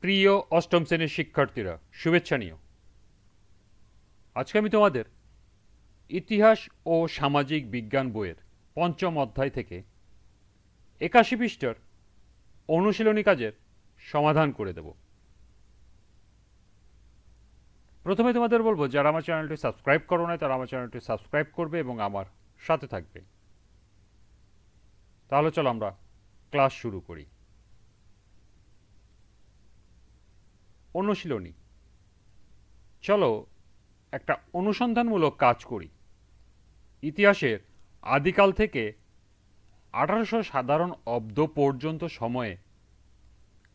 প্রিয় অষ্টম শ্রেণীর শিক্ষার্থীরা, শুভেচ্ছা নিও। আজকে আমি তোমাদের ইতিহাস ও সামাজিক বিজ্ঞান বইয়ের পঞ্চম অধ্যায় থেকে ৮১ পৃষ্ঠার অনুশীলনী কাজের সমাধান করে দেব। প্রথমে তোমাদের বলবো, যারা আমার চ্যানেলটি সাবস্ক্রাইব করো না তারা আমার চ্যানেলটি সাবস্ক্রাইব করবে এবং আমার সাথে থাকবে। তাহলে চলো আমরা ক্লাস শুরু করি। অনুশীলনী। চলো একটা অনুসন্ধানমূলক কাজ করি। ইতিহাসের আদিকাল থেকে 1800 সাধারণ অব্দ পর্যন্ত সময়ে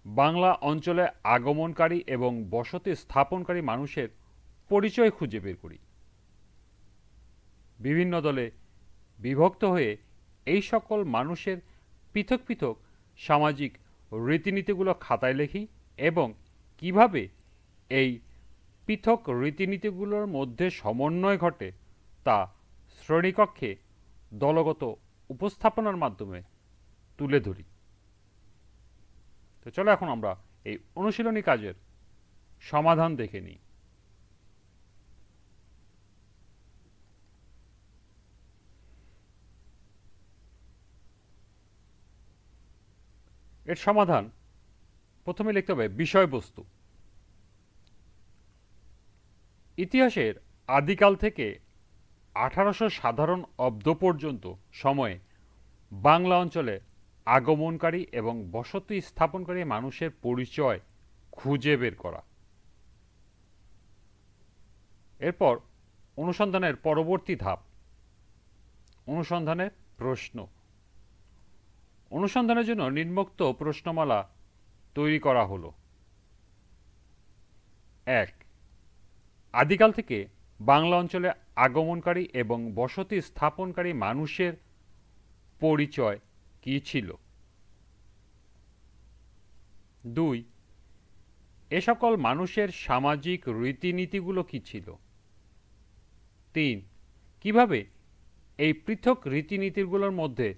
বাংলা অঞ্চলে আগমনকারী এবং বসতি স্থাপনকারী মানুষের পরিচয় খুঁজে বের করি। বিভিন্ন দলে বিভক্ত হয়ে এই সকল মানুষের পৃথক পৃথক সামাজিক রীতিনীতিগুলো খাতায় লিখি এবং কিভাবে এই পৃথক রীতিনীতিগুলোর মধ্যে সমন্বয় ঘটে তা শ্রেণীকক্ষে দলগত উপস্থাপনার মাধ্যমে তুলে ধরি। তো চলো এখন আমরা এই অনুশীলনী কাজের সমাধান দেখে নিই। এর সমাধান প্রথমে লিখতে হবে বিষয়বস্তু। ইতিহাসের আদিকাল থেকে 1800 সাধারণ অব্দ পর্যন্ত সময়ে বাংলা অঞ্চলে আগমনকারী এবং বসতি স্থাপনকারী মানুষের পরিচয় খুঁজে বের করা। এরপর অনুসন্ধানের পরবর্তী ধাপ, অনুসন্ধানের প্রশ্ন। অনুসন্ধানের জন্য নিম্নোক্ত প্রশ্নমালা তৈরি করা হলো। ১. আদিকাল থেকে বাংলা অঞ্চলে আগমনকারী এবং বসতি স্থাপনকারী মানুষের পরিচয় কী ছিল? ২. এ সকল মানুষের সামাজিক রীতিনীতিগুলো কী ছিল? ৩. কিভাবে এই পৃথক রীতিনীতিগুলোর মধ্যে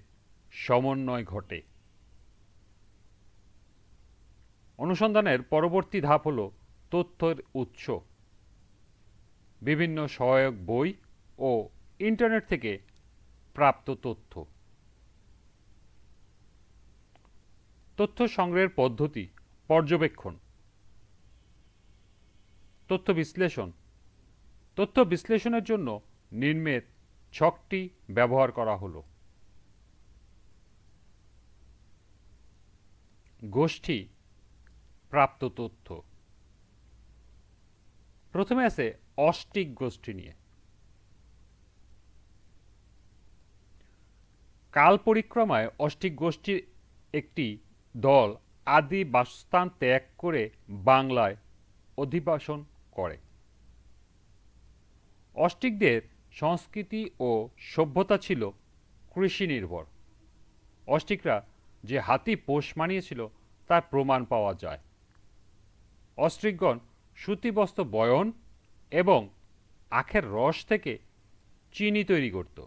সমন্বয় ঘটে? অনুসন্ধানের পরবর্তী ধাপ হল তথ্যের উৎস। বিভিন্ন সহায়ক বই ও ইন্টারনেট থেকে প্রাপ্ত তথ্য। তথ্য সংগ্রহের পদ্ধতি: পর্যবেক্ষণ, তথ্য বিশ্লেষণ। তথ্য বিশ্লেষণের জন্য নিম্নের ছকটি ব্যবহার করা হলো। গোষ্ঠী প্রাপ্ত তথ্য। প্রথমে আছে অষ্টিক গোষ্ঠী নিয়ে। কাল পরিক্রমায় অষ্টিক গোষ্ঠীর একটি দল আদি বাসস্থান ত্যাগ করে বাংলায় অধিবাসন করে। অষ্টিকদের সংস্কৃতি ও সভ্যতা ছিল কৃষি নির্ভর। অষ্টিকরা যে হাতি পোষ মানিয়েছিল তার প্রমাণ পাওয়া যায়। অস্ট্রিকগণ সুতিবস্ত্র বয়ন এবং আখের রস থেকে চিনি তৈরি করত।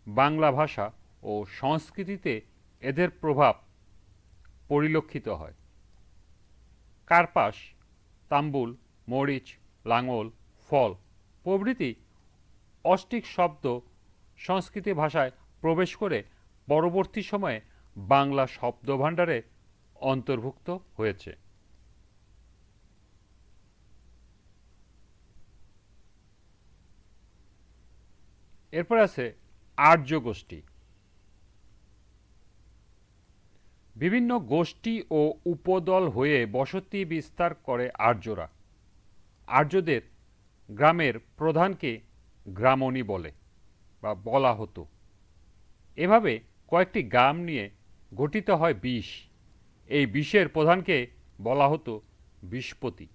বাংলা ভাষা ও সংস্কৃতিতে এদের প্রভাব পরিলক্ষিত হয়। কার্পাস, তাম্বুল, মরিচ, লাঙল, ফল প্রভৃতি অষ্টিক শব্দ সংস্কৃত ভাষায় প্রবেশ করে পরবর্তী সময়ে বাংলা শব্দভাণ্ডারে অন্তর্ভুক্ত হয়েছে। এরপর আছে আর্য গোষ্ঠী। বিভিন্ন গোষ্ঠী ও উপদল হয়ে বসতি বিস্তার করে আর্যরা। আর্যদের গ্রামের প্রধানকে গ্রামণী বলে বা বলা হতো। এভাবে কয়েকটি গ্রাম নিয়ে গঠিত হয় বিশ। এই বিশের প্রধানকে বলা হতো বিশপতি।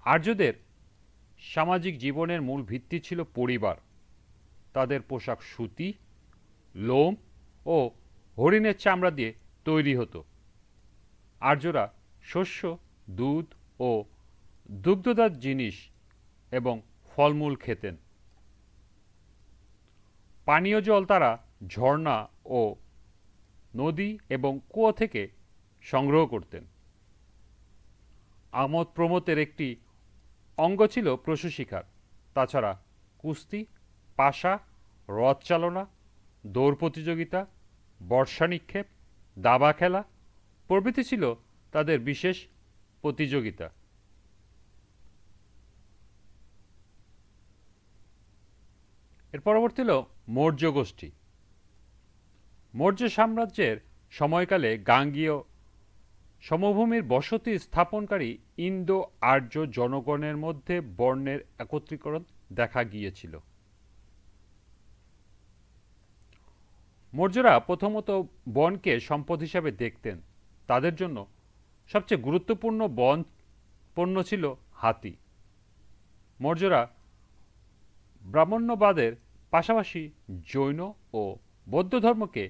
আর্যদের সামাজিক জীবনের মূল ভিত্তি ছিল পরিবার। তাদের পোশাক সুতি, লোম ও হরিণের চামড়া দিয়ে তৈরি হতো। আর্যরা শস্য, দুধ ও দুগ্ধজাত জিনিস এবং ফলমূল খেতেন। পানীয় জল তারা ঝর্ণা ও নদী এবং কুয়ো থেকে সংগ্রহ করতেন। আমোদ প্রমোদের একটি অঙ্গ ছিল পশু শিকার। তাছাড়া কুস্তি, পাশা, রথ চালনা, দৌড় প্রতিযোগিতা, বর্ষা নিক্ষেপ, দাবা খেলা প্রভৃতি ছিল তাদের বিশেষ প্রতিযোগিতা। এর পরবর্তী হল মৌর্য গোষ্ঠী। মৌর্য সাম্রাজ্যের সময়কালে গাঙ্গীয় সমভূমির বসতি স্থাপনকারী ইন্দো আর্য জনগণের মধ্যে বর্ণের একত্রীকরণ দেখা গিয়েছিল। মৌর্যরা প্রথমত বনকে সম্পদ হিসাবে দেখতেন। তাদের জন্য সবচেয়ে গুরুত্বপূর্ণ বন পণ্য ছিল হাতি। মৌর্যরা ব্রাহ্মণ্যবাদের পাশাপাশি জৈন ও বৌদ্ধ ধর্মকে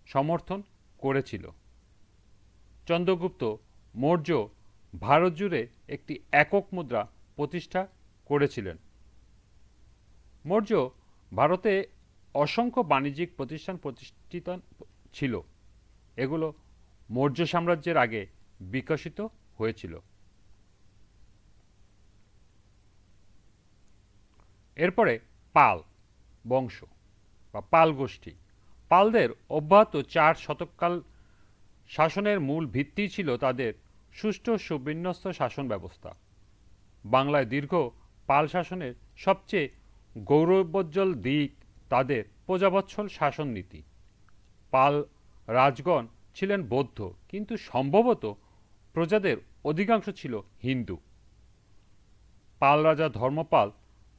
সমর্থন করেছিল। চন্দ্রগুপ্ত মৌর্য ভারত জুড়ে একটি একক মুদ্রা প্রতিষ্ঠা করেছিলেন। মৌর্য ভারতে অসংখ্য বাণিজ্যিক প্রতিষ্ঠান প্রতিষ্ঠিত ছিল। এগুলো মৌর্য সাম্রাজ্যের আগে বিকশিত হয়েছিল। এরপরে পাল বংশ বা পাল গোষ্ঠী। পালদের অব্যাহত 4 শতককাল শাসনের মূল ভিত্তি ছিল তাদের সুষ্ঠু সুবিন্যস্ত শাসন ব্যবস্থা। বাংলায় দীর্ঘ পাল শাসনের সবচেয়ে গৌরবোজ্জ্বল দিক তাদের প্রজাবৎসল শাসন নীতি। পাল রাজগণ ছিলেন বৌদ্ধ, কিন্তু সম্ভবত প্রজাদের অধিকাংশ ছিল হিন্দু। পাল রাজা ধর্মপাল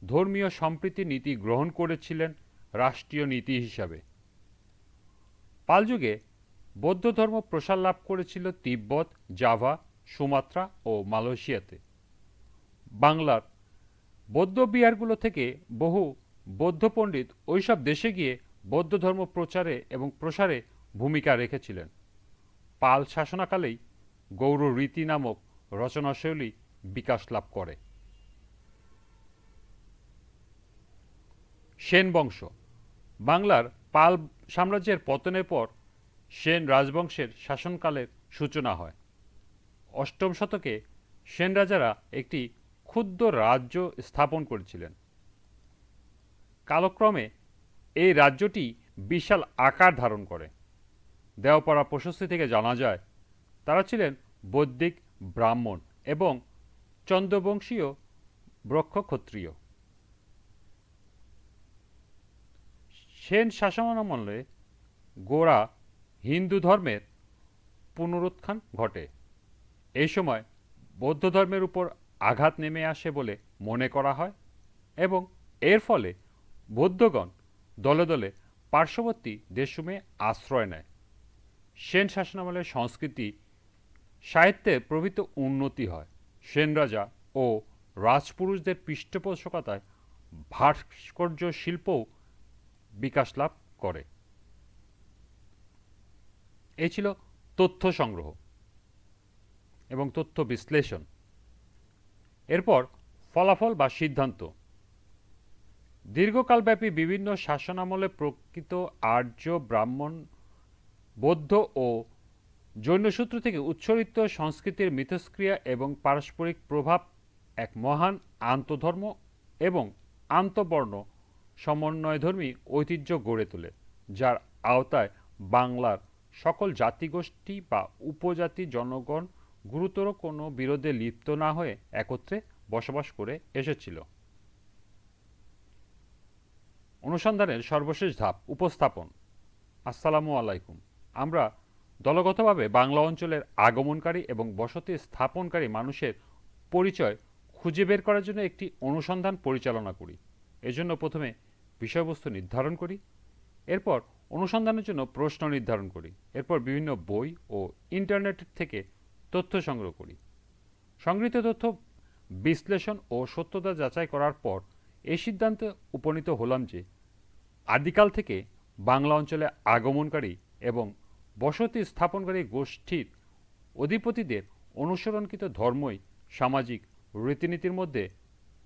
ধর্মীয় সম্প্রীতি নীতি গ্রহণ করেছিলেন রাষ্ট্রীয় নীতি হিসাবে। পাল যুগে বৌদ্ধ ধর্ম প্রসার লাভ করেছিল তিব্বত, জাভা, সুমাত্রা ও মালয়েশিয়াতে। বাংলার বৌদ্ধ বিহারগুলো থেকে বহু বৌদ্ধ পণ্ডিত ওইসব দেশে গিয়ে বৌদ্ধ ধর্ম প্রচারে এবং প্রসারে ভূমিকা রেখেছিলেন। পাল শাসনাকালেই গৌড় রীতি নামক রচনাশৈলী বিকাশ লাভ করে। সেন বংশ। বাংলার পাল সাম্রাজ্যের পতনের পর সেন রাজবংশের শাসনকালের সূচনা হয়। অষ্টম শতকে সেন রাজারা একটি ক্ষুদ্র রাজ্য স্থাপন করেছিলেন। কালক্রমে এই রাজ্যটি বিশাল আকার ধারণ করে। দেওপাড়া প্রশস্তি থেকে জানা যায় তারা ছিলেন বৈদিক ব্রাহ্মণ এবং চন্দ্রবংশীয় ব্রহ্ম ক্ষত্রিয়। সেন শাসনামলে গোড়া হিন্দু ধর্মের পুনরুত্থান ঘটে। এই সময় বৌদ্ধ ধর্মের উপর আঘাত নেমে আসে বলে মনে করা হয় এবং এর ফলে বৌদ্ধগণ দলে দলে পার্শ্ববর্তী দেশসমূহে আশ্রয় নেয়। সেন শাসনামলের সংস্কৃতি সাহিত্যের প্রভৃত উন্নতি হয়। সেন রাজা ও রাজপুরুষদের পৃষ্ঠপোষকতায় ভাস্কর্য শিল্পও বিকাশ লাভ করে। এই ছিল তথ্য সংগ্রহ এবং তথ্য বিশ্লেষণ। এরপর ফলাফল বা সিদ্ধান্ত। দীর্ঘকালব্যাপী বিভিন্ন শাসনামলে প্রকৃত আর্য, ব্রাহ্মণ, বৌদ্ধ ও জৈন সূত্র থেকে উচ্ছরিত সংস্কৃতির মিথস্ক্রিয়া এবং পারস্পরিক প্রভাব এক মহান আন্তধর্ম এবং আন্তবর্ণ সমন্বয়ধর্মী ঐতিহ্য গড়ে তোলে, যার আওতায় বাংলার সকল জাতিগোষ্ঠী বা উপজাতি জনগণ গুরুতর কোনো বিরোধে লিপ্ত না হয়ে একত্রে বসবাস করে এসেছিল। অনুসন্ধানের সর্বশেষ ধাপ উপস্থাপন। আসসালামু আলাইকুম। আমরা দলগতভাবে বাংলা অঞ্চলের আগমনকারী এবং বসতি স্থাপনকারী মানুষের পরিচয় খুঁজে বের করার জন্য একটি অনুসন্ধান পরিচালনা করি। এজন্য প্রথমে বিষয়বস্তু নির্ধারণ করি, এরপর অনুসন্ধানের জন্য প্রশ্ন নির্ধারণ করি, এরপর বিভিন্ন বই ও ইন্টারনেট থেকে তথ্য সংগ্রহ করি। সংগৃহীত তথ্য বিশ্লেষণ ও সত্যতা যাচাই করার পর এই সিদ্ধান্তে উপনীত হলাম যে আদিকাল থেকে বাংলা অঞ্চলে আগমনকারী এবং বসতি স্থাপনকারী গোষ্ঠীর অধিপতিদের অনুসরণকৃত ধর্মই সামাজিক রীতিনীতির মধ্যে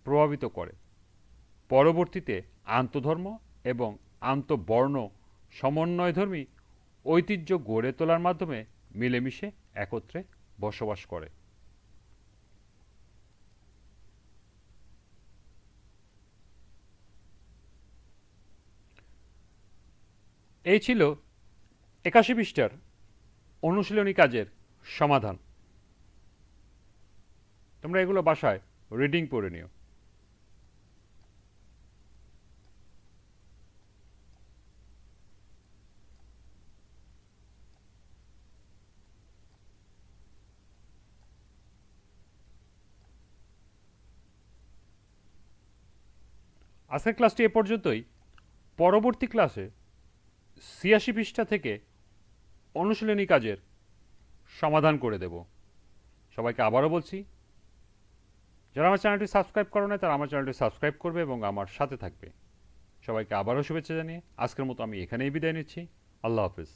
প্রভাবিত করে। পরবর্তীতে আন্তধর্ম এবং আন্তবর্ণ সমন্বয়ধর্মী ঐতিহ্য গড়ে তোলার মাধ্যমে মিলেমিশে একত্রে বসবাস করে। এই ছিল ৮১ পৃষ্ঠার অনুশীলনী কাজের সমাধান। তোমরা এগুলো বাসায় রিডিং পড়ে নিও। আজকের ক্লাসটি এ পর্যন্তই। পরবর্তী ক্লাসে ৮৬ পৃষ্ঠা থেকে অনুশীলনী কাজের সমাধান করে দেব। সবাইকে আবারও বলছি, যারা আমার চ্যানেলটি সাবস্ক্রাইব করো না তারা আমার চ্যানেলটি সাবস্ক্রাইব করবে এবং আমার সাথে থাকবে। সবাইকে আবারও শুভেচ্ছা জানিয়ে আজকের মতো আমি এখানেই বিদায় নিচ্ছি। আল্লাহ হাফিজ।